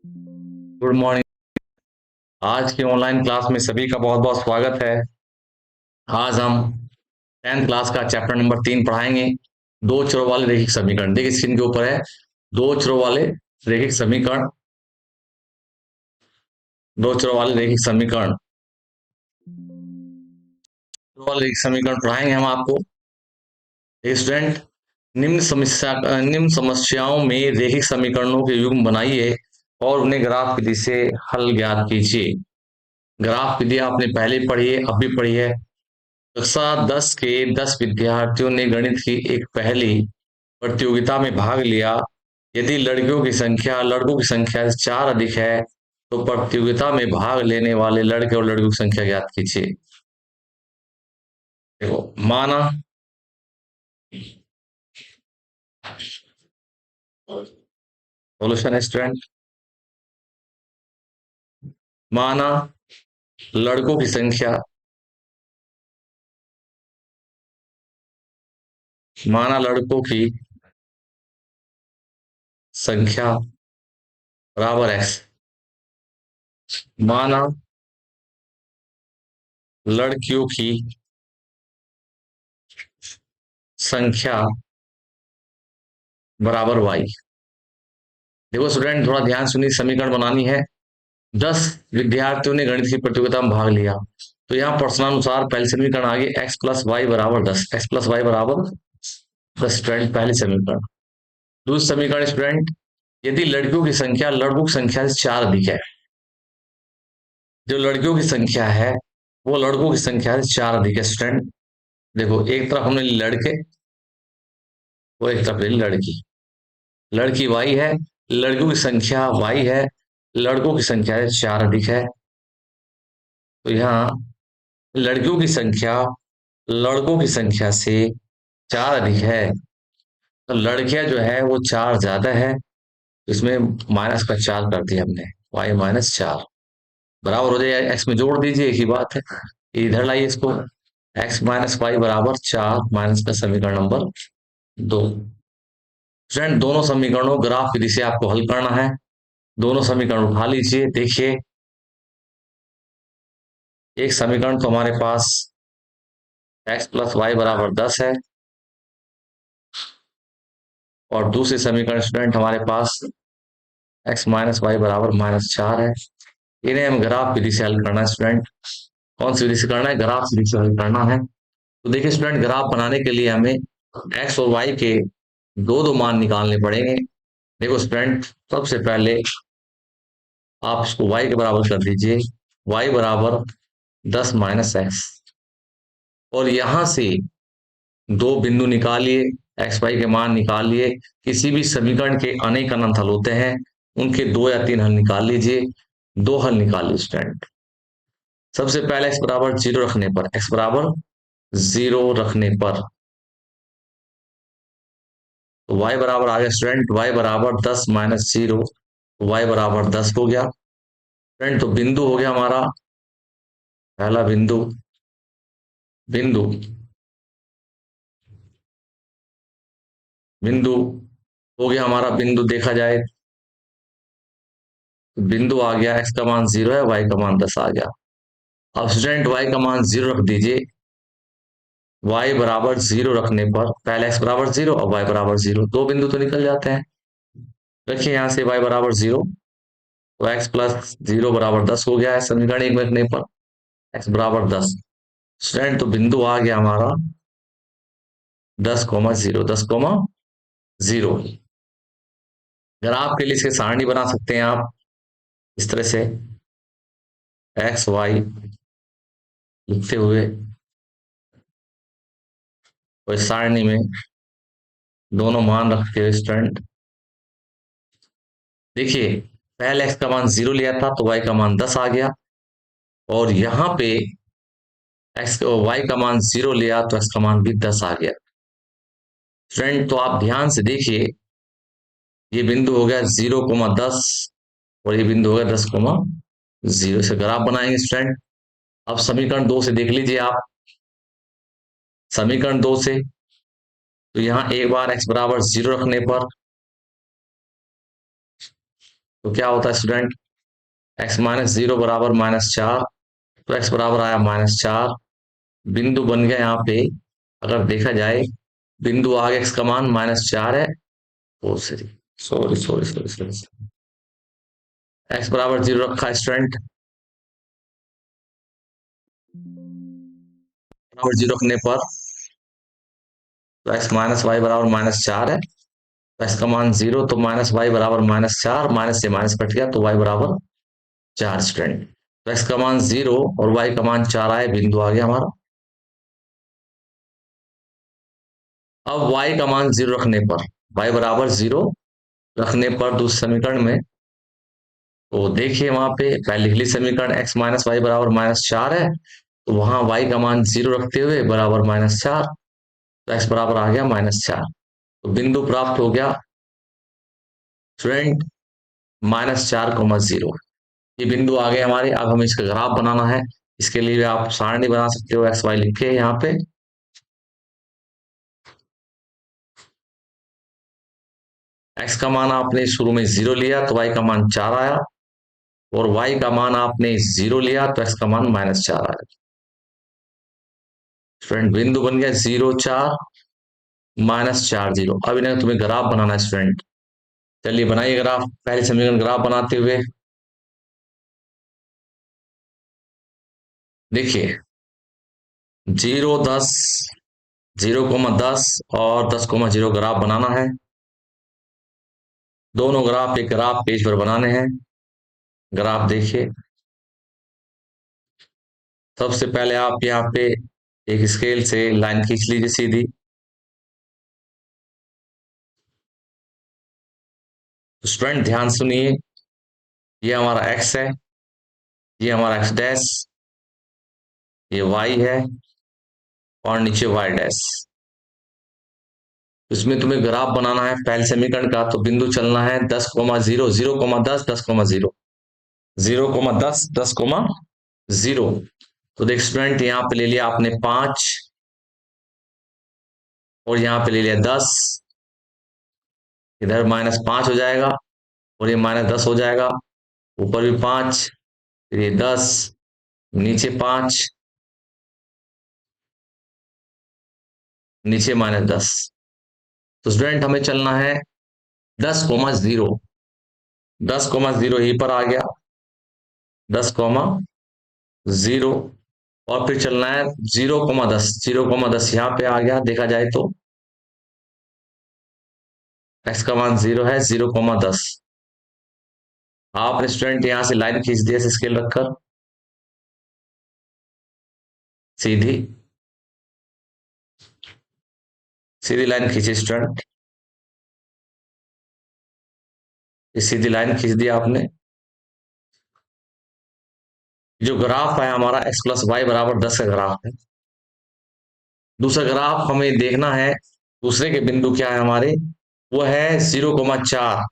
Good morning. आज की online class में सभी का बहुत बहुत स्वागत है। आज हम 10th क्लास का चैप्टर नंबर 3 पढ़ाएंगे। दो चरों वाले रैखिक समीकरण। देखिए स्क्रीन के ऊपर है दो चरों वाले रैखिक समीकरण। दो चरों वाले रैखिक समीकरण चरों वाले रैखिक समीकरण पढ़ाएंगे हम आपको। स्टूडेंट, निम्न समस्याओं में रैखिक समीकरणों के युग्म बनाइए और उन्हें ग्राफ विधि से हल ज्ञात कीजिए। ग्राफ विधि आपने पहले पढ़ी है, अब भी पढ़ी है। कक्षा 10 के 10 विद्यार्थियों ने गणित की एक पहली प्रतियोगिता में भाग लिया। यदि लड़कियों की संख्या लड़कों की संख्या से 4 अधिक है तो प्रतियोगिता में भाग लेने वाले लड़के और लड़कियों की संख्या ज्ञात कीजिए। देखो, माना सॉल्यूशन है स्टूडेंट। माना लड़कों की संख्या माना लड़कों की संख्या बराबर एक्स। माना लड़कियों की संख्या बराबर वाई। देखो स्टूडेंट, थोड़ा ध्यान सुनिए, समीकरण बनानी है। 10 विद्यार्थियों ने गणित की प्रतियोगिता में भाग लिया, तो यहाँ प्रश्नानुसार पहले समीकरण आगे x प्लस वाई बराबर 10, x प्लस वाई बराबर 10 स्टूडेंट पहले समीकरण। दूसरा समीकरण स्टूडेंट, यदि लड़कियों की संख्या लड़कों की संख्या से 4 अधिक है। जो लड़कियों की संख्या है वो लड़कों की संख्या से 4 अधिक है स्टूडेंट। देखो, एक तरफ हमने लड़के और एक तरफ ले लड़की। लड़की वाई है, लड़कियों की संख्या वाई है, लड़कों की संख्या से 4 अधिक है। तो यहाँ लड़कियों की संख्या लड़कों की संख्या से 4 अधिक है, तो लड़कियां जो है वो 4 ज्यादा है। इसमें माइनस का 4 कर दिया हमने, y-4 बराबर हो जाए एक्स में जोड़ दीजिए, एक ही बात है। इधर लाइए इसको, x माइनस वाई बराबर 4 माइनस का समीकरण नंबर 2। फ्रेंड, दोनों समीकरणों ग्राफ विधि से आपको हल करना है। दोनों समीकरण उठा लीजिए। देखिए, एक समीकरण तो हमारे पास x प्लस वाई बराबर 10 है, और दूसरे समीकरण स्टूडेंट हमारे पास x माइनस वाई बराबर -4 है। इन्हें हम ग्राफ विधि से हल करना है स्टूडेंट। कौन सी विधि से करना है? ग्राफ विधि से हल करना है। तो देखिए स्टूडेंट, ग्राफ बनाने के लिए हमें x और y के दो दो मान निकालने पड़ेंगे। देखो स्टूडेंट, सबसे पहले आप इसको y के बराबर कर दीजिए, y बराबर 10 माइनस एक्स, और यहां से दो बिंदु निकालिए, एक्स वाई के मान निकालिए। किसी भी समीकरण के अनेक अनंत हल होते हैं, उनके 2 या 3 हल निकाल लीजिए। दो हल निकालिए स्टूडेंट। सबसे पहले x बराबर 0 रखने पर, x बराबर 0 रखने पर तो y बराबर आ गया स्टूडेंट, y बराबर 10 माइनस 0, y बराबर 10 हो गया स्टूडेंट। तो बिंदु हो गया हमारा पहला बिंदु। बिंदु बिंदु हो गया हमारा बिंदु। देखा जाए तो बिंदु आ गया, x का मान 0 है, y का मान 10 आ गया। अब स्टूडेंट y का मान 0 रख दीजिए। y बराबर 0 रखने पर पहले x बराबर 0 और y बराबर 0, दो बिंदु तो निकल जाते हैं। रखिए यहां से y बराबर 0, तो x प्लस 0 बराबर 10 हो गया है समीकरण एक में रखने पर, x बराबर 10। स्टूडेंट, तो बिंदु आ गया हमारा 10,0, 10,0। ग्राफ के लिए इसके सारणी बना सकते हैं आप इस तरह से, एक्स वाई लिखते हुए, और इस सारणी में दोनों मान रखते हुए स्टूडेंट। देखिए, पहले x का मान 0 लिया था तो y का मान 10 आ गया, और यहां पे x y का मान 0 लिया तो x का मान भी 10 आ गया। फ्रेंड, तो आप ध्यान से देखिए, ये बिंदु हो गया 0,10, और ये बिंदु हो गया 10,0 से ग्राफ बनाएंगे स्टूडेंट। अब समीकरण 2 से देख लीजिए आप। समीकरण 2 से तो यहाँ एक बार x बराबर 0 रखने पर तो क्या होता है स्टूडेंट, एक्स माइनस जीरो बराबर -4, तो एक्स बराबर आया -4। बिंदु बन गया यहाँ पे, अगर देखा जाए बिंदु आगे एक्स का मान -4 है। Oh sorry sorry sorry sorry sorry, x बराबर 0 रखा है स्टूडेंट। बराबर 0 रखने पर तो एक्स माइनस वाई बराबर -4 है, तो एक्स का मान 0, तो माइनस वाई बराबर -4, माइनस से माइनस कट गया तो वाई बराबर 4 स्टूडेंट। तो एक्स का मान 0 और वाई का मान 4 आए, बिंदु आ गया हमारा। अब y का मान 0 रखने पर, y बराबर 0 रखने पर दूसरे समीकरण में, तो देखिए वहां पे पहले लिख ली समीकरण x माइनस वाई बराबर -4 है, तो वहां y का मान 0 रखते हुए बराबर -4, तो x बराबर आ गया -4। तो बिंदु प्राप्त हो गया स्टूडेंट -4, 0। ये बिंदु आ गए हमारे। अब हमें इसका ग्राफ बनाना है। इसके लिए आप सारणी बना सकते हो, एक्स वाई लिखे यहाँ पे। एक्स का मान आपने शुरू में 0 लिया तो y का मान 4 आया, और y का मान आपने 0 लिया तो x का मान -4 आया। स्टूडेंट बिंदु बन गया 0, 4, -4, 0। अब इन्हें तुम्हें ग्राफ बनाना है स्टूडेंट। चलिए बनाइए ग्राफ, पहले समीकरण ग्राफ बनाते हुए देखिए 0, 10, 0, 10 और 10, 0 ग्राफ बनाना है। दोनों ग्राफ एक ग्राफ पेज पर बनाने हैं। ग्राफ देखिए, सबसे पहले आप यहाँ पे एक स्केल से लाइन खींच लीजिए सीधी। तो स्टूडेंट ध्यान सुनिए, ये हमारा x है, ये हमारा x डैश, ये y है, और नीचे y डैश। इसमें तुम्हें ग्राफ बनाना है पहले समीकरण का, तो बिंदु चलना है 10, 0, 0, 10, 10, 0, 0, 10, 10, 0। तो देख स्टूडेंट, यहाँ पे ले लिया आपने 5, और यहाँ पे ले लिया 10, इधर -5 हो जाएगा, और ये -10 हो जाएगा। ऊपर भी 5, फिर ये 10, नीचे 5, नीचे -10। तो स्टूडेंट हमें चलना है 10, 0, 10, 0 यहीं पर आ गया, 10, 0, और फिर चलना है 0, 10, 0, 10 यहाँ पे आ गया। देखा जाए तो x का मान 0 है, 0, 10। आपने स्टूडेंट यहां से लाइन खींच दिया स्केल रखकर सीधी, सीधी लाइन खींची स्टूडेंट, ये सीधी लाइन खींच दिया आपने। जो ग्राफ है हमारा x+y बराबर 10 का ग्राफ है। दूसरा ग्राफ हमें देखना है, दूसरे के बिंदु क्या है हमारे, वो है 0, 4,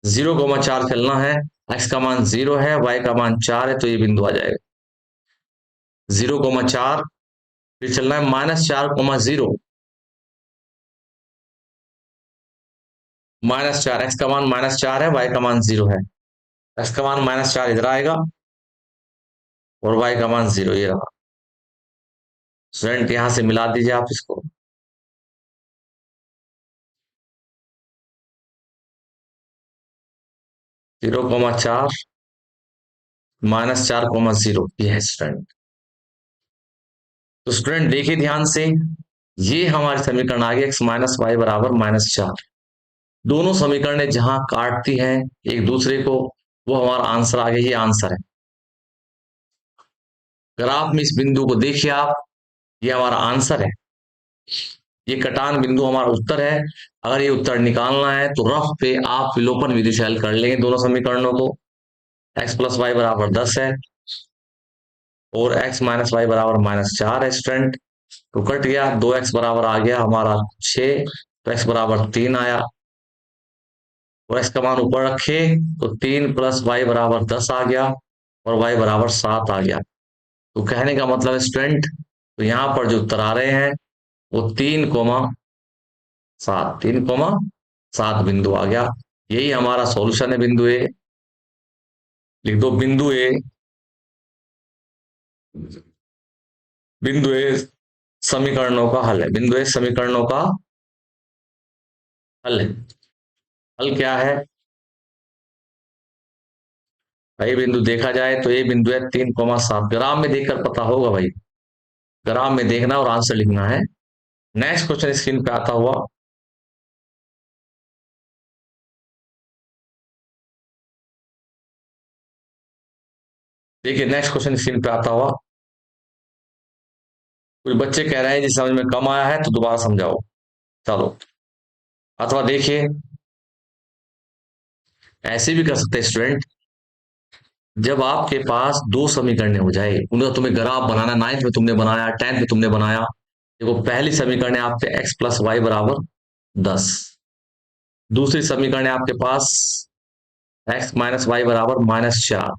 0, 4 चलना है। x का मान 0 है, y का मान 4 है, तो ये बिंदु आ जाएगा 0, 4। फिर चलना है -4, 0, -4, x का मान -4 है, y का मान 0 है। x का मान -4 इधर आएगा, और y का मान 0 ये रहा। स्टूडेंट यहां से मिला दीजिए आप इसको। 0, 4, -4, 0, ये है स्टूडेंट। तो स्टूडेंट देखिए ध्यान से, ये हमारे समीकरण आ गए x माइनस वाई बराबर -4। दोनों समीकरण जहां काटती हैं एक दूसरे को, वो हमारा आंसर आ गया। ये आंसर है। ग्राफ में इस बिंदु को देखिए आप, ये हमारा आंसर है। ये कटान बिंदु हमारा उत्तर है। अगर ये उत्तर निकालना है तो रफ पे आप विलोपन विधि से हल कर लेंगे दोनों समीकरणों को। x+y बराबर 10 है, और x माइनस वाई बराबर -4 है स्टूडेंट। तो कट गया, 2x बराबर आ गया हमारा 6, तो x बराबर 3 आया, और x का मान ऊपर रखे तो 3 + y बराबर 10 आ गया, और y बराबर 7 आ गया। तो कहने का मतलब है स्टूडेंट, तो यहाँ पर जो उत्तर आ रहे हैं वो 3, 7, 3, 7 बिंदु आ गया। यही हमारा सॉल्यूशन है बिंदु ए। लिख दो बिंदु ए, बिंदु ए समीकरणों का हल है, बिंदु ए समीकरणों का हल है। हल क्या है भाई? बिंदु देखा जाए तो ये बिंदु है 3,7। ग्राम में देखकर पता होगा भाई, ग्राम में देखना और आंसर लिखना है। नेक्स्ट क्वेश्चन स्क्रीन पे आता हुआ, देखिए नेक्स्ट क्वेश्चन स्क्रीन पे आता हुआ। कुछ बच्चे कह रहे हैं जी समझ में कम आया है तो दोबारा समझाओ। चलो, अथवा देखिए, ऐसे भी कर सकते हैं स्टूडेंट। जब आपके पास दो समीकरण हो जाए, उनका तुम्हें ग्राफ बनाना, नाइन्थ में तुमने बनाया, टेंथ में तुमने बनाया। देखो पहली समीकरण है आपके एक्स प्लस वाई बराबर 10। दूसरी समीकरण है आपके पास एक्स माइनस वाई बराबर -4।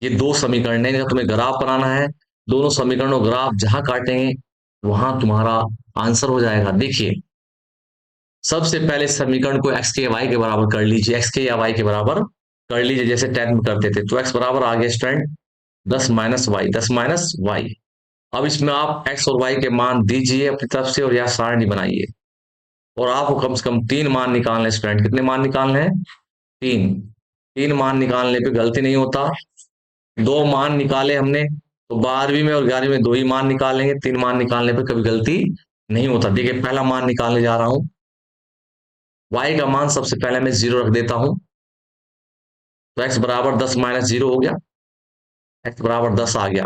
ये दो समीकरण है, इनका तुम्हें ग्राफ बनाना है। दोनों समीकरणों ग्राफ जहां काटेंगे वहां तुम्हारा आंसर हो जाएगा। देखिए, सबसे पहले समीकरण को एक्स के वाई के बराबर कर लीजिए, एक्स के या वाई के बराबर कर लीजिए, जैसे टेंथ में करते थे। तो एक्स बराबर आ गया स्टूडेंट 10 - y, 10 - y। अब इसमें आप एक्स और वाई के मान दीजिए अपनी तरफ से और यह सारणी बनाइए। और आपको कम से कम तीन मान निकालने हैं स्टूडेंट। कितने मान निकालने हैं? तीन। तीन मान निकालने पे गलती नहीं होता। दो मान निकाले हमने तो 12वीं में और 11वीं में दो ही मान निकालेंगे। तीन मान निकालने पे कभी गलती नहीं होता। देखिए पहला मान निकालने जा रहा हूं। y का मान सबसे पहले मैं 0 रख देता हूं। तो x बराबर 10 - 0 हो गया। x बराबर 10 आ गया।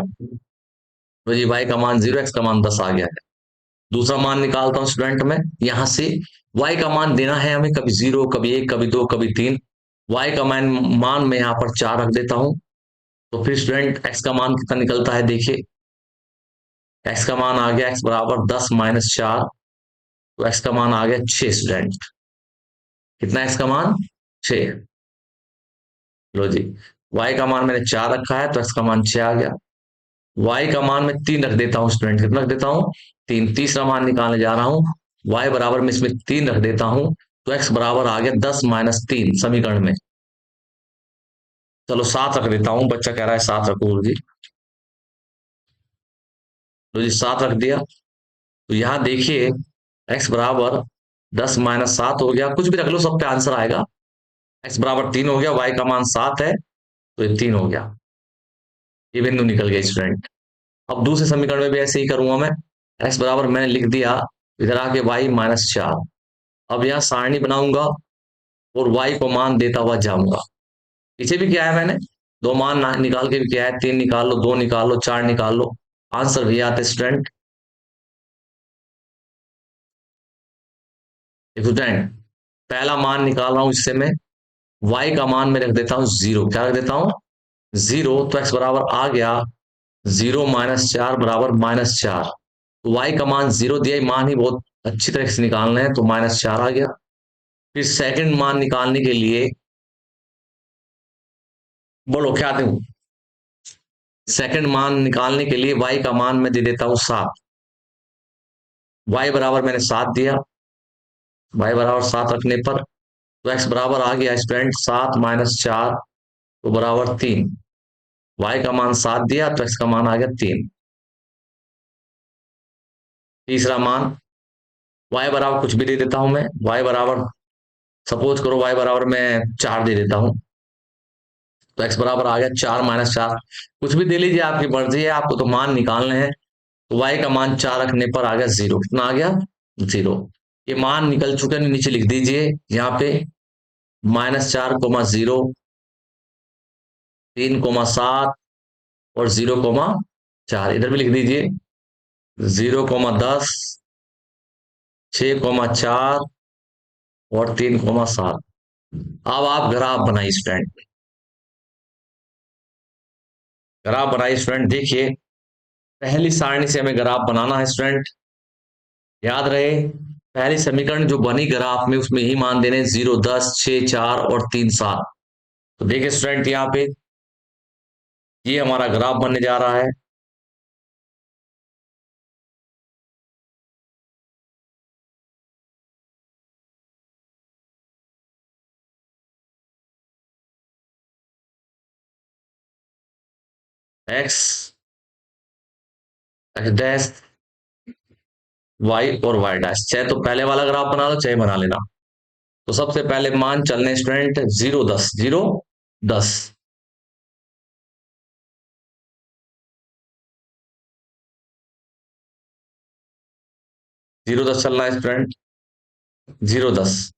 तो जी y का मान 0, x का मान 10 आ गया है। दूसरा मान निकालता हूं स्टूडेंट में, यहां से y का मान देना है हमें, कभी 0, कभी 1, कभी 2, कभी 3। y का मान मैं यहां पर 4 रख देता हूं। तो फिर स्टूडेंट x का मान कितना निकलता है? देखिए x का मान आ गया, x बराबर 10 - 4। तो x का मान आ गया 6 स्टूडेंट। कितना x का मान? 6। लो जी, y का मान मैंने 4 रखा है तो x का मान 6 आ गया। y का मान मैं 3 रख देता हूं स्टूडेंट। कितना रख देता हूं? 3। तीसरा मान निकालने जा रहा हूं। y बराबर में इसमें 3 रख देता हूं। तो x बराबर आ गया 10 - 3 समीकरण में। चलो 7 रख देता हूं, बच्चा कह रहा है 7 रखो जी। लो जी 7 रख दिया। तो यहां देखिए x बराबर 10 - 7 हो गया। कुछ भी रख लो, सब पे आंसर आएगा। x बराबर 3 हो गया, y का मान 7 है तो ये 3 हो गया। ये बिंदु निकल गया स्टूडेंट। अब दूसरे समीकरण में भी ऐसे ही करूंगा मैं। x बराबर मैंने लिख दिया, इधर आके y -4। अब यहाँ सारणी बनाऊंगा और y को मान देता हुआ जाऊंगा। पीछे भी किया है मैंने, दो मान निकाल के भी किया है। 3 निकाल लो, 2 निकाल लो, 4 निकाल लो, आंसर भी आते स्टूडेंट। स्टूडेंट पहला मान निकाल रहा हूं, इससे मैं y का मान में रख देता हूं 0। क्या रख देता हूं? 0। तो x बराबर आ गया 0 - 4 बराबर -4। तो y का मान 0 दिया, मान ही बहुत अच्छी तरह से निकालना है, तो -4 आ गया। फिर सेकंड मान निकालने के लिए बोलो क्या दूं? सेकंड मान निकालने के लिए y का मान मैं दे देता हूं 7। y बराबर मैंने 7 दिया। y बराबर 7 रखने पर तो x बराबर आ गया स्टूडेंट 7 - 4 तो बराबर 3। y का मान 7 दिया तो x का मान आ गया 3। तीसरा मान y बराबर कुछ भी दे देता हूं मैं। y बराबर सपोज करो y बराबर मैं 4 दे देता हूं। तो x बराबर आ गया 4 - 4। कुछ भी दे लीजिए, आपकी मर्जी है, आपको तो मान निकालने हैं। तो y का मान 4 रखने पर आ गया 0। कितना आ गया? 0। ये मान निकल चुके हैं, नीचे लिख दीजिए यहाँ पे -4, 0, 3, 7 और 0, 4 इधर भी लिख दीजिए। 0, 10, 6, 4 और 3, 7। अब आप ग्राफ बनाइए स्टूडेंट। ग्राफ बनाइए स्टूडेंट। देखिए पहली सारणी से हमें ग्राफ बनाना है स्टूडेंट। याद रहे, पहली समीकरण जो बनी ग्राफ में उसमें ही मान देने 0, 10, 6, 4 और 3, 7। तो देखिए स्टूडेंट यहाँ पे ये हमारा ग्राफ बनने जा रहा है। एक्स एक्स डैश वाई और वाई डैश, चाहे तो पहले वाला ग्राफ बना लो चाहे बना लेना। तो सबसे पहले मान चलने स्टूडेंट 0 10 0 10, 0 10 चलना है स्टूडेंट, 0 10,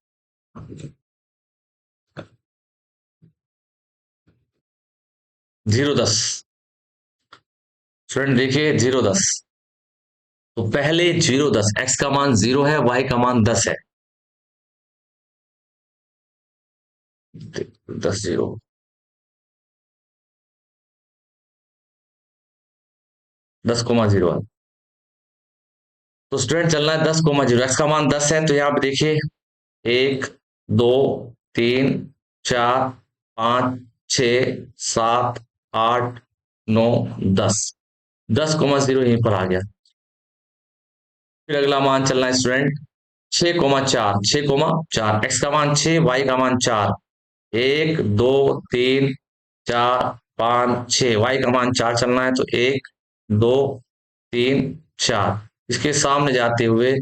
0 10 स्टूडेंट देखिए 0 10। तो पहले 0 10, एक्स का मान 0 है, वाई का मान 10 है, 10 0, 10,0 है। तो स्टूडेंट चलना है 10,0, एक्स का मान 10 है, तो यहाँ पे देखिए 1 2 3 4 5 6 7 8 9 10, 10,0 यहीं पर आ गया। फिर अगला मान चलना है स्टूडेंट 6,4, 6,4, एक्स का मान 6, वाई का मान 4, 1 2 3 4 5 6, वाई का मान 4 चलना है, तो 1 2 3 4, इसके सामने जाते हुए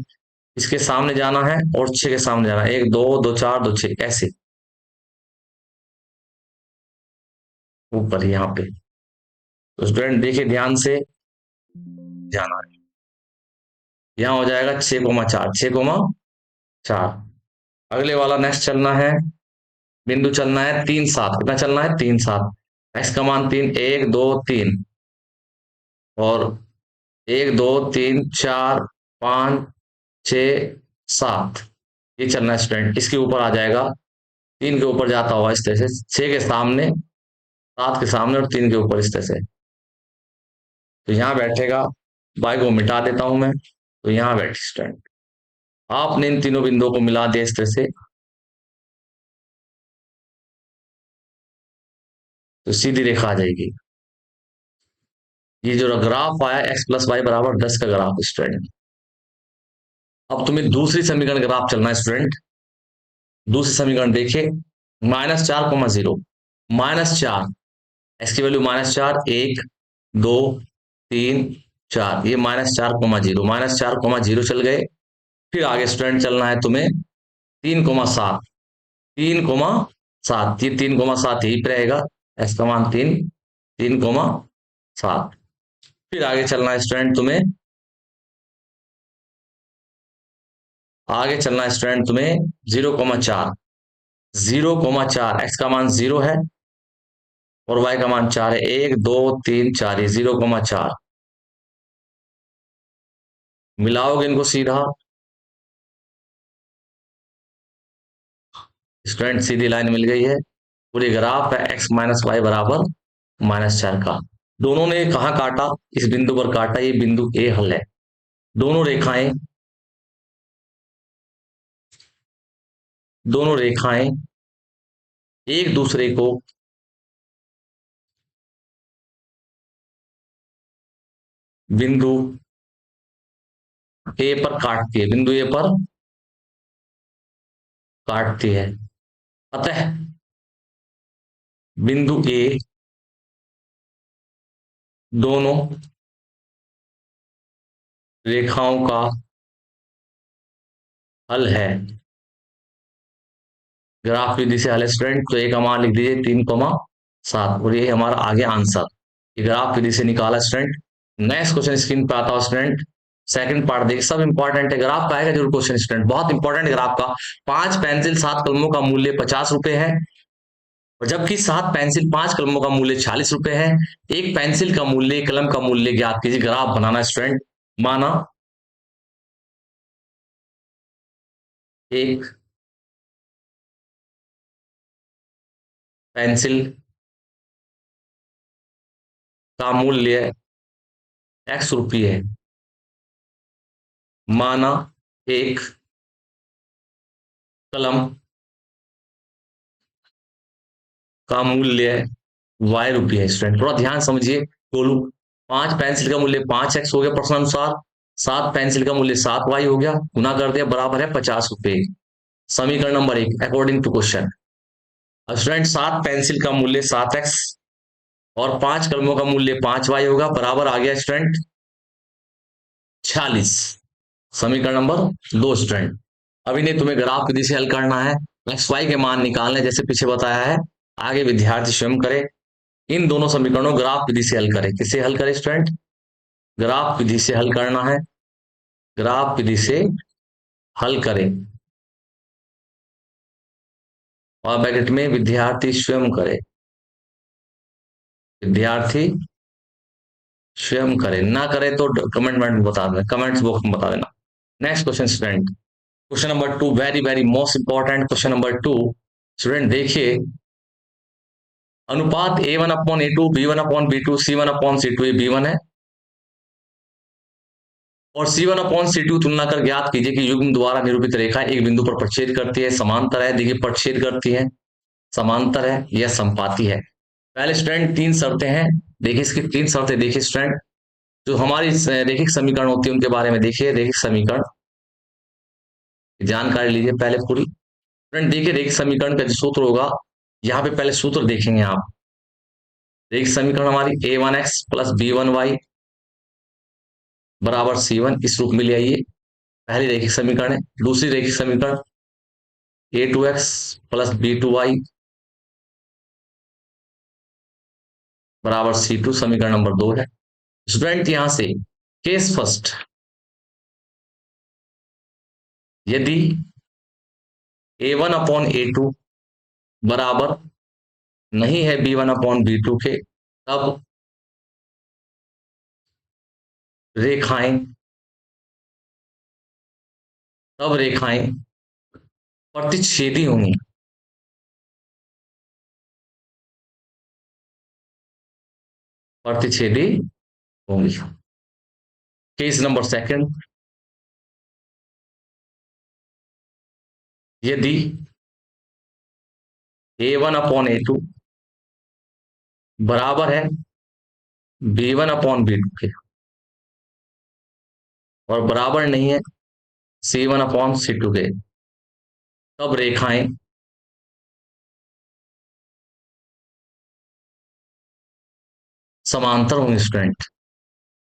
इसके सामने जाना है और 6 के सामने जाना है, 1 2 2 4 2 6, ऐसे ऊपर यहाँ पे। तो स्टूडेंट देखिए ध्यान से जाना है, यहाँ हो जाएगा 6,4, 6,4। अगले वाला नेक्स्ट चलना है, बिंदु चलना है 3 7, कितना चलना है 3 7, एक्स का मान 3, 1 2 3, और 1 2 3 4 5 6 7, ये चलना है स्टूडेंट। इसके ऊपर आ जाएगा, 3 के ऊपर जाता हुआ इस तरह से, 6 के सामने, 7 के सामने और 3 के ऊपर इस तरह से। तो यहाँ बैठेगा, बाई को मिटा देता हूं मैं, तो यहाँ बैठे स्टूडेंट। आपने इन तीनों बिंदुओं को मिला दिया इस तरह से, तो सीधी रेखा आ जाएगी। ये जो ग्राफ आया x+y = 10 का ग्राफ स्टूडेंट। अब तुम्हें दूसरी समीकरण ग्राफ चलना है स्टूडेंट। दूसरी समीकरण देखिए, -4,0, -4, एक्स की वैल्यू -4, 1 2 3 4, ये -4,0, -4,0 चल गए। फिर आगे स्टूडेंट चलना है तुम्हें 3,7, 3,7, ये 3,7 यही पे रहेगा, एक्स का मान 3, 3,7। फिर आगे चलना है स्टूडेंट तुम्हें, आगे चलना है स्टूडेंट तुम्हें 0,4, 0,4, एक्स का मान 0 है और वाई का मान 4 है, 1 2 3 4, ये 0,4। मिलाओगे इनको सीधा, स्टूडेंट सीधी लाइन मिल गई है। पूरी ग्राफ है x-y = -4 का। दोनों ने कहा काटा, इस बिंदु पर काटा, ये बिंदु ए हल है। दोनों रेखाएं एक दूसरे को बिंदु ए पर काटती है, बिंदु ए पर काटती है। अतः बिंदु ए दोनों रेखाओं का हल है। ग्राफ विधि से हल है स्टूडेंट, तो ए का मान लिख दीजिए 3,7, और ये हमारा आगे आंसर, ये ग्राफ विधि से निकाला स्टूडेंट। नेक्स्ट क्वेश्चन स्क्रीन पे आता है स्टूडेंट, सेकंड पार्ट देखिए, सब इंपॉर्टेंट है, ग्राफ का आएगा जरूर क्वेश्चन स्टूडेंट, बहुत इंपॉर्टेंट ग्राफ का। 5 पेंसिल 7 कलमों का मूल्य 50 रुपए है, और जबकि 7 पेंसिल 5 कलमों का मूल्य 40 रुपए है। एक पेंसिल का मूल्य, एक कलम का मूल्य ज्ञात कीजिए। ग्राफ बनाना स्टूडेंट। माना एक पेंसिल का मूल्य x रुपये है, माना एक कलम का मूल्य y रुपये है। स्टूडेंट थोड़ा ध्यान समझिए, बोलू, 5 पेंसिल का मूल्य 5x हो गया प्रश्नानुसार, 7 पेंसिल का मूल्य 7y हो गया, गुना कर दिया, बराबर है 50 रुपए। समीकरण number 1 according to question. Student 7 pencil का मूल्य 7x, और 5 कलमों का मूल्य 5y होगा, बराबर आ गया स्टूडेंट 46। समीकरण नंबर 2 स्टूडेंट। अभी नहीं, तुम्हें ग्राफ विधि से हल करना है, एक्स वाई के मान निकालने, जैसे पीछे बताया है। आगे विद्यार्थी स्वयं करे, इन दोनों समीकरणों ग्राफ विधि से हल करे। किसे हल करे स्टूडेंट? ग्राफ विधि से हल करना है, ग्राफ विधि से हल करें, और ब्रैकेट में विद्यार्थी स्वयं करे, विद्यार्थी स्वयं करे, ना करे तो कमेंट में बता देना, कमेंट्स बॉक्स में बता देना। Next question student, question number 2, very very most important question number 2। Student देखिए, अनुपात A1/A2, B1/B2, C1/C2, ये B1 है, और C1/C2 तुलना कर ज्ञात कीजिए कि युग्म द्वारा निरूपित रेखा एक बिंदु पर प्रच्छेद करती है, समांतर है, देखिए प्रच्छेद करती है, समांतर है या संपाती है। पहले स्टूडेंट 3 शर्तें हैं, देखिए इसकी 3 शर्तें देखिए स्टूडेंट। जो हमारी रैखिक समीकरण होती है उनके बारे में देखिए, रैखिक समीकरण जानकारी लीजिए पहले पूरी। फ्रेंड देखिए, रैखिक समीकरण का जो सूत्र होगा, यहाँ पे पहले सूत्र देखेंगे आप। रैखिक समीकरण हमारी a1x प्लस b1y बराबर c1, इस रूप में ले आइए, पहली रैखिक समीकरण है। दूसरी रैखिक समीकरण a2x प्लस b2y बराबर c2, समीकरण नंबर 2 है। स्टूडेंट यहां से केस फर्स्ट, यदि a1/A2 बराबर नहीं है b1/B2 के, तब रेखाएं तब रेखाएं प्रतिच्छेदी होंगी, प्रतिच्छेदी होंगी। केस नंबर सेकंड, यदि A1/A2 बराबर है B1/B2 के, और बराबर नहीं है C1/C2 के, तब रेखाएं समांतर होंगी स्टूडेंट।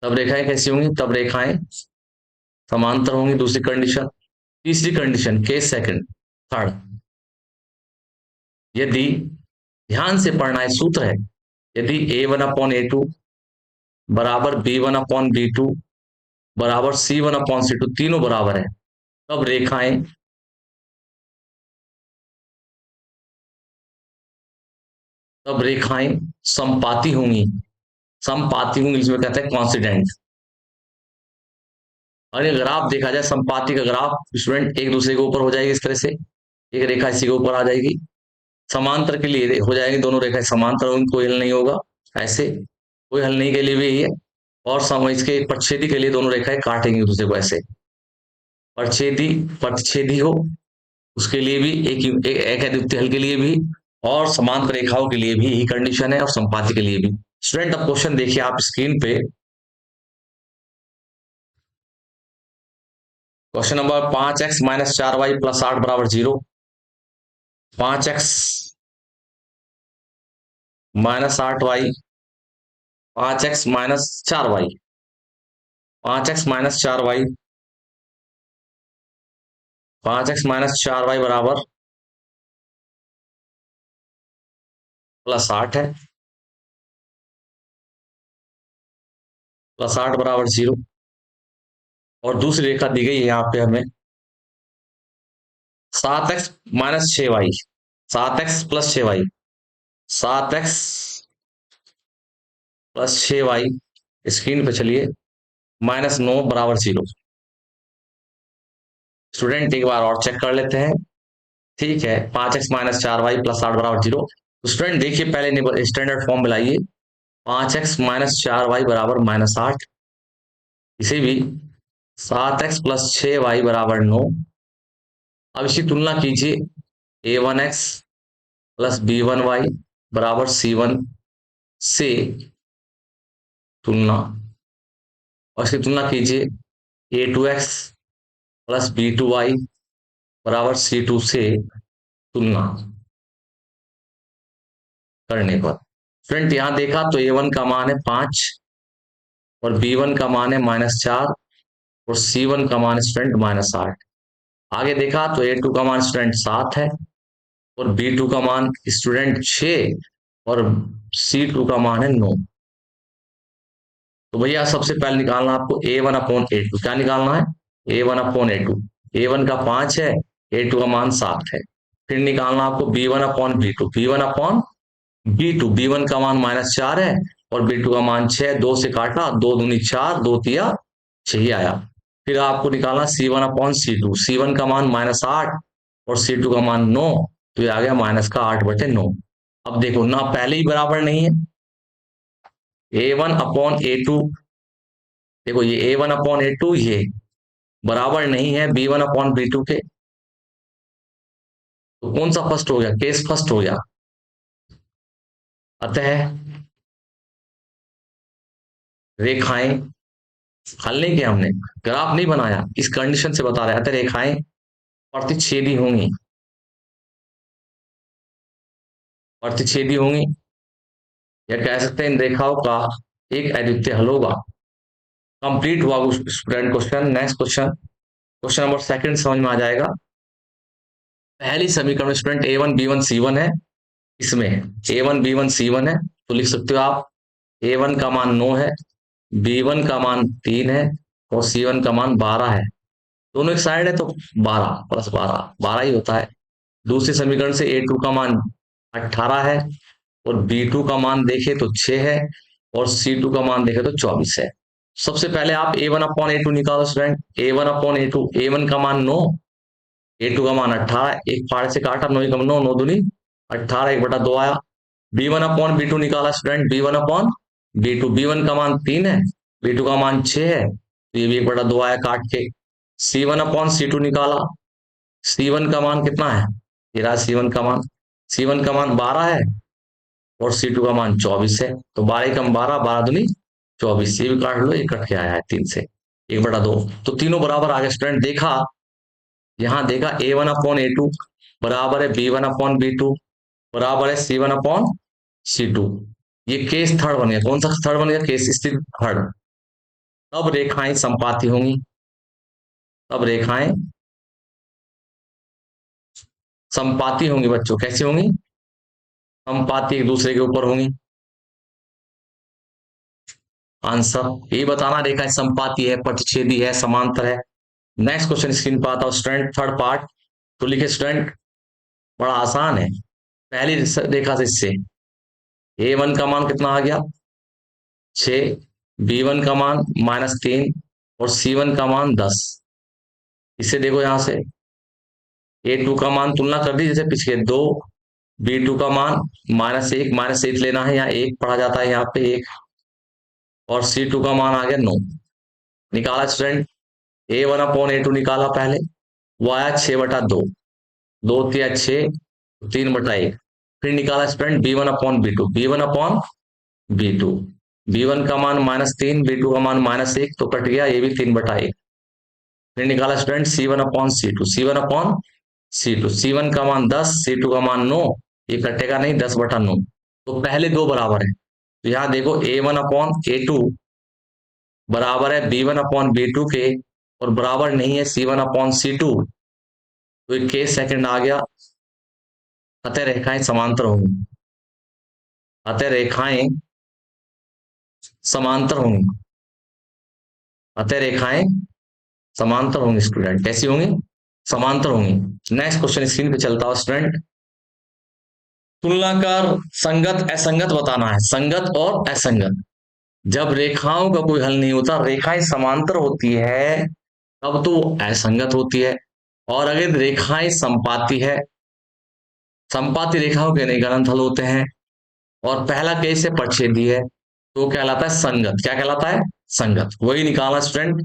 तब रेखाएं कैसी होंगी? तब रेखाएं समांतर होंगी, दूसरी कंडीशन। तीसरी कंडीशन, केस सेकंड, थर्ड, यदि, ध्यान से पढ़ना है, सूत्र है, यदि A1/A2 बराबर B1/B2 बराबर C1/C2, तीनों बराबर है, तब रेखाएं तब रेखाएं संपाती होंगी, संपाती होंगी, इसमें कहते हैं कॉन्सिडेंट। और ये ग्राफ देखा जाए, संपाती का ग्राफ स्टूडेंट एक दूसरे के ऊपर हो जाएगी, इस तरह से एक रेखा इसी के ऊपर आ जाएगी। समांतर के लिए हो जाएगी, दोनों रेखाएं समांतर होंगी, कोई हल नहीं होगा, ऐसे कोई हल नहीं के लिए भी यही है। और इसके प्रच्छेदी के लिए दोनों रेखाएं काटेंगी एक दूसरे को, ऐसे प्रच्छेदी प्रतिच्छेदी हो उसके लिए भी एक अद्वितीय हल के लिए भी, और समांतर रेखाओं के लिए भी यही कंडीशन है, और संपाती के लिए भी। स्टूडेंट अब क्वेश्चन देखिए आप स्क्रीन पे, क्वेश्चन नंबर 5x-4y प्लस 8 बराबर 0। 5x minus 8y, 5x-4y, 5x-4y, 5x-4y बराबर +8 है, +8 बराबर 0। और दूसरी रेखा दी गई है यहाँ पे हमें 7x-6y, 7x plus 6y, 7x+6y, screen पे चलिए, -9 बराबर 0। स्टूडेंट एक बार और चेक कर लेते हैं, ठीक है, 5x-4y प्लस 8 बराबर 0। तो स्टूडेंट देखिए, पहले स्टैंडर्ड फॉर्म में लाइए, 5x-4y बराबर -8, इसे भी 7x+6y बराबर 9। अब इसकी तुलना कीजिए, a1x प्लस b1y बराबर c1 से तुलना, और इसकी तुलना कीजिए a2x प्लस b2y बराबर c2 से तुलना करने पर स्टूडेंट यहां देखा तो A1 का मान है 5 और B1 का मान है -4 और C1 का मान है स्टूडेंट -8। आगे देखा तो A2 का मान स्टूडेंट 7 है और B2 का मान स्टूडेंट 6 और C2 का मान है 9। तो भैया सबसे पहले निकालना आपको A1/A2। क्या निकालना है? A1/A2। A1 का 5 है, A2 का मान 7 है। फिर निकालना आपको B1/B2। B1 का मान -4 है और B2 का मान 6। 2 से काटा, 2 दूनी 4, 2 तिया 6 ही आया। फिर आपको निकालना C1/C2। C1 का मान -8 और C2 का मान 9, तो ये आ गया -8/9। अब देखो ना, पहले ही बराबर नहीं है। A1/A2, देखो ये A1/A2 ये बराबर नहीं है B1/B2 के, तो कौन सा फर्स्ट हो गया? केस फर्स्ट हो गया। अतः रेखाएं, हल नहीं किया हमने, ग्राफ नहीं बनाया, इस कंडीशन से बता रहे हैं। अतः रेखाएं प्रतिच्छेदी होंगी, प्रतिच्छेदी होंगी, या कह सकते हैं इन रेखाओं का एक अद्वितीय हल होगा। कंप्लीट हुआ student question. Next question, question number second समझ में आ जाएगा। पहली समीकरण में स्टूडेंट A1 B1 C1 है, इसमें A1 B1 C1 है, तो लिख सकते हो आप A1 का मान 9 है, B1 का मान 3 है और C1 का मान 12 है। दोनों एक साइड है तो 12 + 12 12 ही होता है। दूसरे समीकरण से A2 का मान 18 है और B2 का मान देखे तो 6 है और C2 का मान देखे तो 24 है। सबसे पहले आप A1/A2 निकालो स्टूडेंट। A1/A2, A1 का मान 9, A2 का मान 18, एक फाड़ से काटा, 9 9 9 दूनी 18, 1/2 आया। B1/B2 निकाला स्टूडेंट। B1/B2, B1 का मान 3 है, B2 का मान 6 है, तो ये भी 1/2 आया काट के। C1/C2 निकाला। C1 का मान कितना है? ये रहा C1 का मान। C1 का मान 12 है और C2 का मान 24 है, तो 12 कम 12, 12 दूनी 24, ये भी काट लो, ये कट के आया है 3 से, 1/2। तो तीनों बराबर आ गए स्टूडेंट। देखा, यहां देखा A1/A2 बराबर है B1/B2 बराबर है C1/C2। ये केस थर्ड बन गया। कौन सा थर्ड बन गया? केस स्थिर थर्ड। तब रेखाएं संपाती होंगी, तब रेखाएं संपाती होंगी बच्चों। कैसी होंगी? संपाती, एक दूसरे के ऊपर होंगी। आंसर ये बताना, रेखाएं संपाती है, प्रतिच्छेदी है, समांतर है। नेक्स्ट क्वेश्चन स्क्रीन पर आता है स्टूडेंट, थर्ड पार्ट। तो लिखे स्टूडेंट, बड़ा आसान है। पहली रेखा से इससे A1 का मान कितना आ गया? 6, B1 का मान -3 और C1 का मान 10। इसे देखो यहां से A2 का मान तुलना कर दी जैसे पिछले दो, B2 का मान -1, -1 लेना है, यहाँ 1 पढ़ा जाता है, यहाँ पे 1, और C2 का मान आ गया 9। निकाला स्टूडेंट, A1/A2 निकाला पहले, वो आया 6/2, 2 तिया 6, 3/1। फिर निकाला स्टूडेंट B1/B2, B1/B2, B1 का मान -3, B2 का मान -1, तो कट गया, ये भी 3/1। फिर निकाला स्टूडेंट C1/C2, C1 का मान 10, C2 का मान 9, ये कटेगा नहीं, 10/9। तो पहले दो बराबर है, तो यहां देखो A1/A2 बराबर है B1/B2 के और बराबर नहीं है C1/C2, तो एक केस सेकंड आ गया। अतः रेखाएं समांतर होंगी, अतः रेखाएं समांतर होंगी, अतः रेखाएं समांतर होंगी स्टूडेंट। कैसी होंगी? समांतर होंगी। नेक्स्ट क्वेश्चन स्क्रीन पे चलता है स्टूडेंट। तुलना कर संगत असंगत बताना है, संगत और असंगत। जब रेखाओं का कोई हल नहीं होता, रेखाएं समांतर होती है, तब तो असंगत होती है। और अगर रेखाएं संपाती है, संपाती रेखाओं के नहीं गलत हल होते हैं। और पहला केस है परछेदी है, तो कहलाता है संगत। क्या कहलाता है? संगत। वही निकाला स्टूडेंट।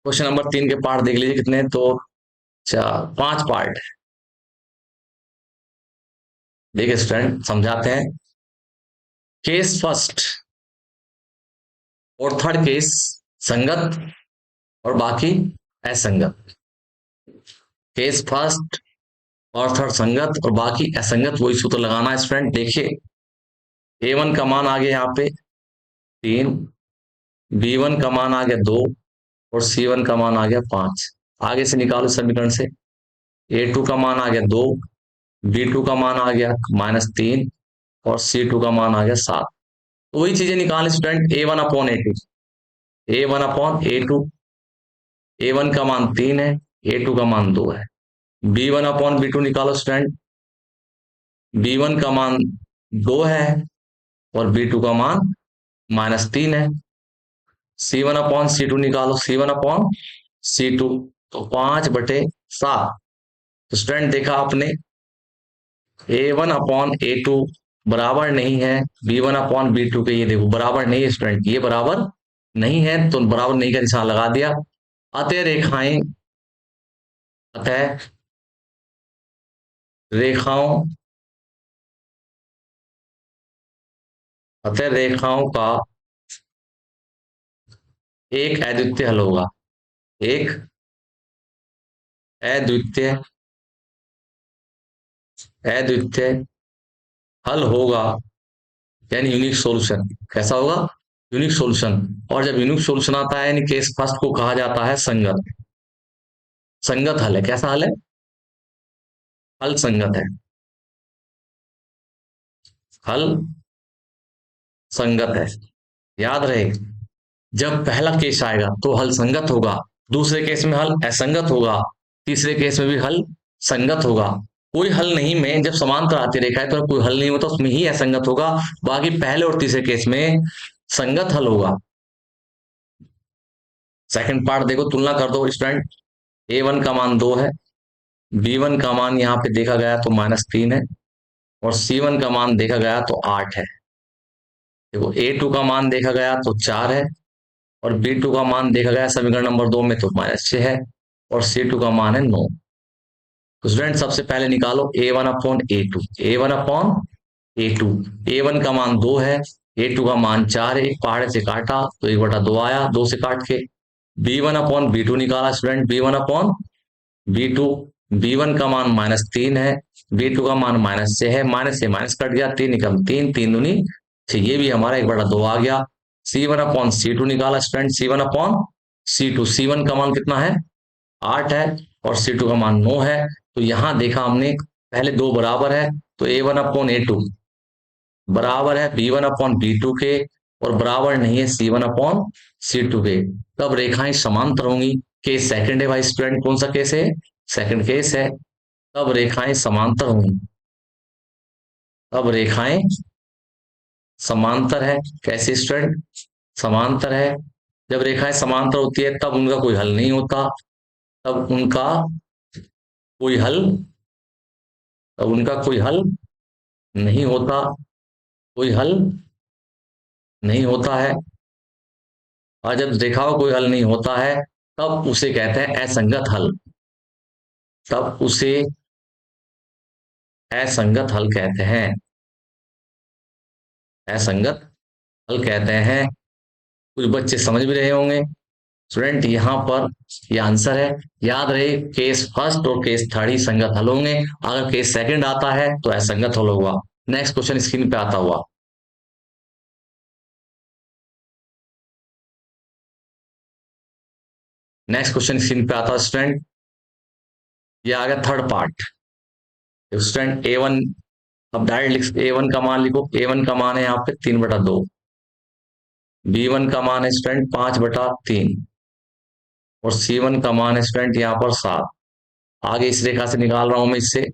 क्वेश्चन नंबर 3 के पार्ट देख लीजिए कितने, तो 5 पार्ट। देखिए स्टूडेंट, समझाते हैं। केस फर्स्ट और थर्ड केस संगत और बाकी असंगत। केस फर्स्ट और थर्ड संगत और बाकी असंगत, वही सूत्र लगाना है स्टूडेंट। देखिए, A1 का मान आ गया यहाँ पे 3, B1 का मान आ गया 2 और C1 का मान आ गया 5। आगे से निकालो समीकरण से। A2 का मान आ गया 2, B2 का मान आ गया -3 और C2 का मान आ गया 7। तो वही चीजें निकालें स्टूडेंट, A1/A2, A1/A2, A1 का मान 3 है, A2 का मान 2 है। B1/B2 निकालो स्टूडेंट, B1 का मान 2 है और B2 का मान -3 है। C1/C2 निकालो, C1/C2, तो 5/7। तो स्टूडेंट देखा आपने, A1/A2 बराबर नहीं है B1/B2 के। ये देखो बराबर नहीं है स्टूडेंट, ये बराबर नहीं है, तो बराबर नहीं का निशान लगा दिया। अतः रेखाएं, अतः रेखाओं अतः रेखाओं का एक अद्वितीय हल होगा, एक अद्वितीय अद्वितीय हल होगा, यानी यूनिक सॉल्यूशन। कैसा होगा? Unique solution. और जब यूनिक सॉल्यूशन आता है यानी केस फर्स्ट को कहा जाता है संगत। संगत हल है। कैसा हल है? हल संगत है। हल संगत है। याद रहे, जब पहला केस आएगा तो हल संगत होगा, दूसरे केस में हल असंगत होगा, तीसरे केस में भी हल संगत होगा। कोई हल नहीं में जब समांतर आती रेखा है तो कोई हल नहीं होता, उसमें ही असंगत होगा। बाकी पहले और तीसरे केस में संगत हल होगा। सेकंड पार्ट देखो, तुलना कर दो स्टूडेंट। A1 का मान 2 है, B1 का मान यहाँ पे देखा गया तो -3 है और C1 का मान देखा गया तो 8 है। देखो A2 का मान देखा गया तो 4 है और B2 का मान देखा गया समीकरण नंबर 2 में तो -6 है और C2 का मान है 9। तो स्टूडेंट सबसे पहले निकालो A1/A2, A1/A2। A1 का मान 2 है, A2 का मान 4 है, एक पहाड़े से काटा तो 1/2 आया, 2 से काट के। B1/B2 निकाला स्टूडेंट, B1/B2, B1 का मान -3 है, B2 का मान -6 है, माइनस से माइनस कट गया, 3 निकम 3, 3 दूनी 6, ये भी हमारा 1/2 आ गया। C1/C2 निकाला स्टूडेंट, C1/C2, C1 का मान कितना है? 8 है और C2 का मान 9 है। तो यहां देखा हमने, पहले दो बराबर है तो A1/A2 बराबर है B1/B2 के और बराबर नहीं है C1/C2 के। तब रेखाएं समांतर होंगी। केस सेकंड है भाई स्टूडेंट, कौन सा केस है? सेकंड केस है। तब रेखाएं समांतर होंगी, तब रेखाएं समांतर है। कैसे स्टूडेंट? समांतर है। जब रेखाएं समांतर होती है तब उनका कोई हल नहीं होता, तब उनका कोई हल तब उनका कोई हल नहीं होता, कोई हल नहीं होता है। और जब रेखाओं कोई हल नहीं होता है तब उसे कहते हैं असंगत हल, तब उसे असंगत हल कहते हैं, असंगत हल कहते हैं। कुछ बच्चे समझ भी रहे होंगे स्टूडेंट, यहां पर ये आंसर है। याद रहे, केस फर्स्ट और केस थर्ड ही संगत हल होंगे, अगर केस सेकंड आता है तो असंगत हल होगा। नेक्स्ट क्वेश्चन स्क्रीन पे आता हुआ, नेक्स्ट क्वेश्चन स्क्रीन पे आता स्टूडेंट, ये आ गया थर्ड पार्ट। स्टूडेंट A1, अब डायरेक्ट A1 का मान लिखो। A1 का मान है यहाँ पे 3/2, B1 का मान है स्टूडेंट 5/3 और C1 का मान है स्टूडेंट यहाँ पर 7। आगे इस रेखा से निकाल रहा हूं मैं, इससे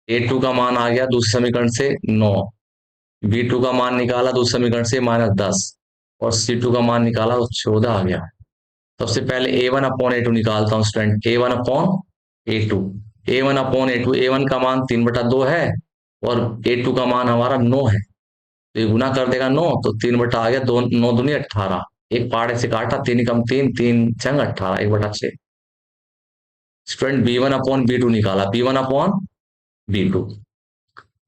A2 का मान आ गया दूसरे समीकरण से 9, B2 का मान निकाला दूसरे समीकरण से -10 और C2 का मान निकाला तो 14 आ गया। सबसे पहले A1/A2 निकालता हूं स्टूडेंट, A1/A2, A1/A2, A1 का मान 3/2 है और A2 का मान हमारा 9 है, तो ये गुना कर देगा 9, तो 3 आ गया, 2 9 दूनी 18, एक पाड़े से काटा, 3 कम 3, 3 छंग 18, 1/6। स्टूडेंट B1/B2 निकाला, B1/B2,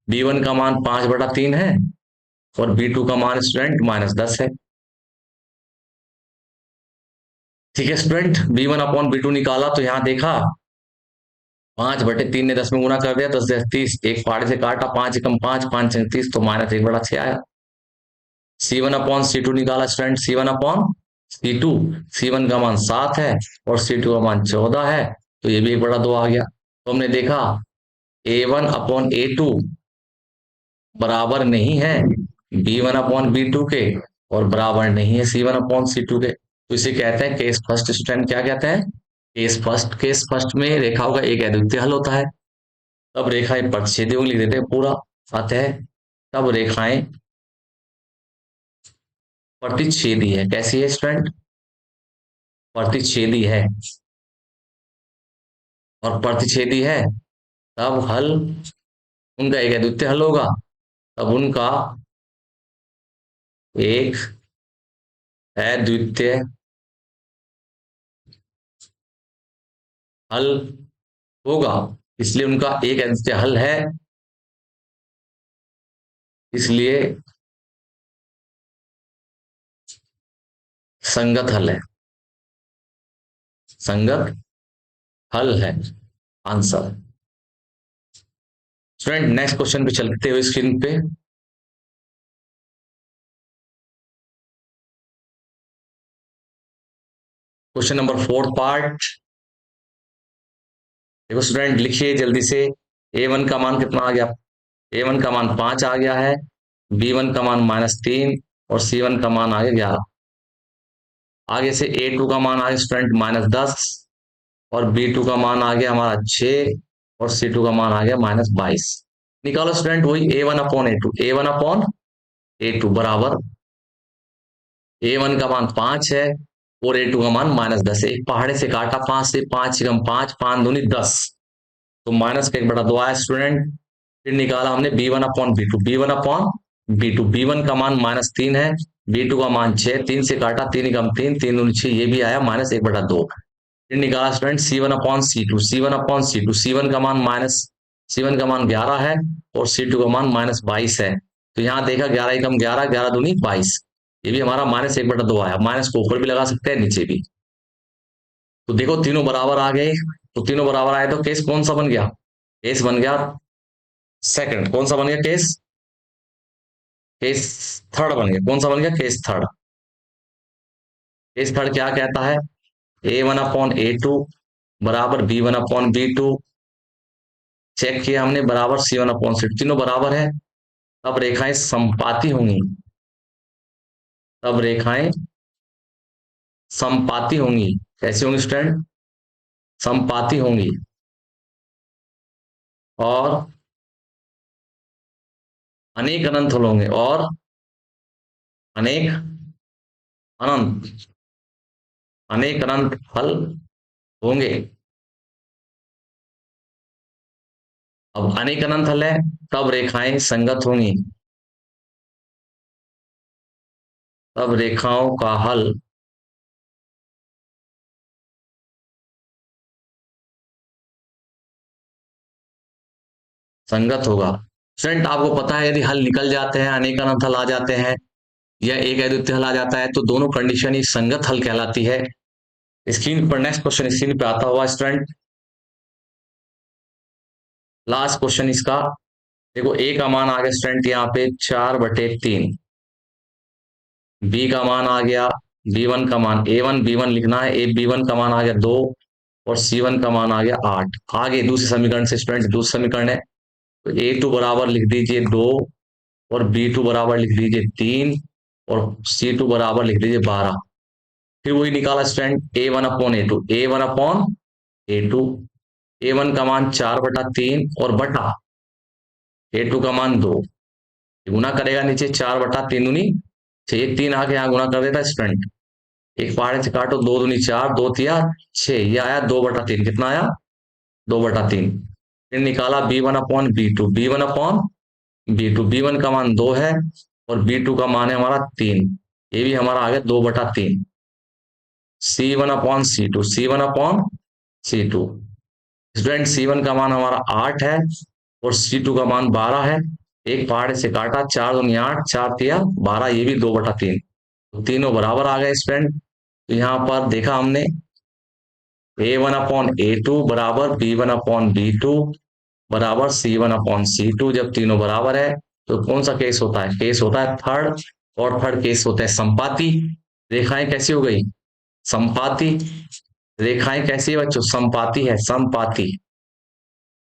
B1 का मान 5/3 है और B2 का मान स्टूडेंट -10 है। ठीक है स्टूडेंट, B1/B2 निकाला तो यहां देखा 5/3 ने 10 में गुना कर दिया, 10×10 30, एक पहाड़े से काटा, 5 × 5 5 × 30, तो -1/6 आया। C1/C2 निकाला स्टूडेंट, C1/C2, C1 का मान 7 है और C2 का मान 14 है, तो ये भी 1/2 आ गया। तो हमने देखा A1/A2 बराबर नहीं है B1/B2 के, और बराबर नहीं है C1/C2 के, तो इसे कहते हैं केस फर्स्ट स्टूडेंट। क्या कहते हैं? केस फर्स्ट में रेखाओं का एक अद्वितीय हल होता है। तब रेखाएं प्रतिच्छेदी होंगी, लिख देते हैं पूरा। अतः तब रेखाएं प्रतिच्छेदी है। कैसी है स्टूडेंट? प्रतिच्छेदी है। और प्रतिच्छेदी है तब हल उनका एक अद्वितीय हल होगा, तब उनका एक अद्वितीय हल होगा। इसलिए उनका एक अद्वितीय हल है, इसलिए संगत हल है। संगत हल है आंसर। स्टूडेंट नेक्स्ट क्वेश्चन पे चलते हुए स्क्रीन पे क्वेश्चन नंबर 4 पार्ट। देखो स्टूडेंट लिखिए जल्दी से। A1 का मान कितना आ गया? A1 का मान 5 आ गया है, B1 का मान -3 और C1 का मान आ गया 11। आगे से A2 का मान आ गया स्टूडेंट -10 और B2 का मान आ गया हमारा 6 और C2 का मान आ गया -22। निकालो स्टूडेंट वही A1/A2। A1/A2 बराबर A1 का मान 5 है और A2 का मान -10 है। एक पहाड़े से काटा, 5 से, 5 × 5 5 दूनी 10, तो -1/2 आया स्टूडेंट। फिर निकाला हमने B1/B2। B1 का मान -3 है, B2 का मान 6, 3 से काटा, 3 × 3 3 दूनी 6, ये भी आया -1/2। फिर निकाला स्टूडेंट C1/C2। C1 का मान 11 है और C2 का मान -22 है, तो यहाँ देखा 11 × 11 11 दूनी 22, ये भी हमारा -1/2 आया। माइनस को ऊपर भी लगा सकते हैं, नीचे भी। तो देखो तीनों बराबर आ गए, तो तीनों बराबर आए तो केस कौन सा बन गया? केस बन गया सेकंड। कौन सा बन गया केस? केस थर्ड बन गया। कौन सा बन गया? Case third. केस थर्ड क्या कहता है? A1/A2 बराबर B1/B2, चेक किया हमने, बराबर C1/C2, तीनों बराबर है। तब रेखाएं संपाती होंगी। तब रेखाएं संपाती होंगी। कैसी होंगी स्टूडेंट? संपाती होंगी और अनेक अनंत हल होंगे। और अनेक अनंत अनेक अनंत हल होंगे। अब अनेक अनंत हल है तब रेखाएं संगत होंगी। तब रेखाओं का हल संगत होगा। स्टूडेंट आपको पता है, यदि हल निकल जाते हैं, अनेक अनंत हल आ जाते हैं या एक अद्वितीय हल आ जाता है, तो दोनों कंडीशन ही संगत हल कहलाती है। स्क्रीन पर नेक्स्ट क्वेश्चन स्क्रीन पे आता हुआ स्टूडेंट, लास्ट क्वेश्चन इसका। देखो ए का मान आ गया स्टूडेंट यहाँ पे 4/3, बी का मान आ गया, B1 का मान A1 B1 लिखना है, B1 का मान आ गया 2 और C1 का मान आ गया 8। आगे दूसरे समीकरण से स्टूडेंट, दूसरा समीकरण है, तो A2 बराबर लिख दीजिए 2 और B2 बराबर लिख दीजिए 3 और C2 बराबर लिख दीजिए 12। फिर वही निकाला स्टूडेंट A1/A2। A1 का मान 4/3 और बटा A2 का मान 2, गुना करेगा नीचे 4/3 दूनी 6, 3 आके यहाँ गुना कर देता स्टूडेंट। एक पहाड़े से काटो, 2 दूनी 4, 2 तिया 6, ये आया 2/3। कितना आया? 2/3। फिर निकाला B1/B2। B1 का मान 2 है और B2 का मान है हमारा 3, ये भी हमारा आ गया 2/3। C1/C2। स्टूडेंट C1 का मान हमारा 8 है और C2 का मान 12 है। एक पहाड़े से काटा, 4 दूनी 8, 4 तिया 12, ये भी 2/3, तो तीनों बराबर आ गए स्टूडेंट। तो यहाँ पर देखा हमने A1/A2 बराबर B1/B2 बराबर C1/C2। जब तीनों बराबर है तो कौन सा केस होता है? केस होता है थर्ड, और थर्ड केस होता है संपाती। रेखाएं कैसी हो गई? संपाती। रेखाएं कैसी है बच्चों? संपाती है, संपाती।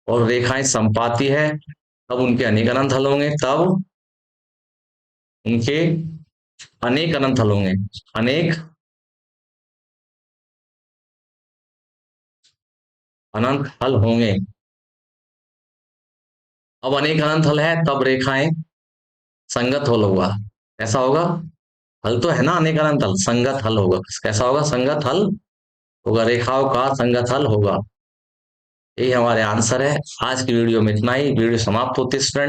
और रेखाएं संपाती है तब उनके अनेक अनंत हल होंगे, तब उनके अनेक अनंत हल होंगे, अनेक अनंत हल होंगे। अब अनेक अनंत हल है तब रेखाएं संगत हल होगा। ऐसा होगा? हल तो है ना अनेक अनंत हल, संगत हल होगा। कैसा होगा? संगत हल होगा, रेखाओं का संगत हल होगा। यही हमारे आंसर है। आज की वीडियो में इतना ही। वीडियो समाप्त होती है स्टूडेंट।